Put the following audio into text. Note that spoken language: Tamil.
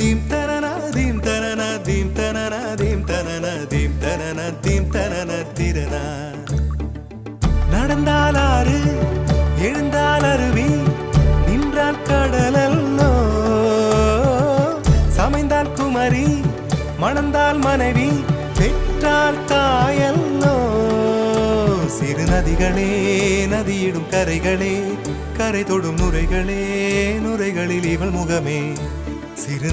தீம் தனனா தீம் தனனா தீம் தனனா தீம் தனனா தீம் தனனா தீம் தனன திரனா. நடந்தால் ஆறு எழுந்தால் அருவி நின்றால் கடலல்லோ சமைந்தால் குமரி மணந்தால் மனைவி பெற்றால் தாயல்லோ. சிறு நதிகளே நதியிடும் கரைகளே கரை தொடும் நுரைகளே நுரைகளில் இவள் முகமே சிறு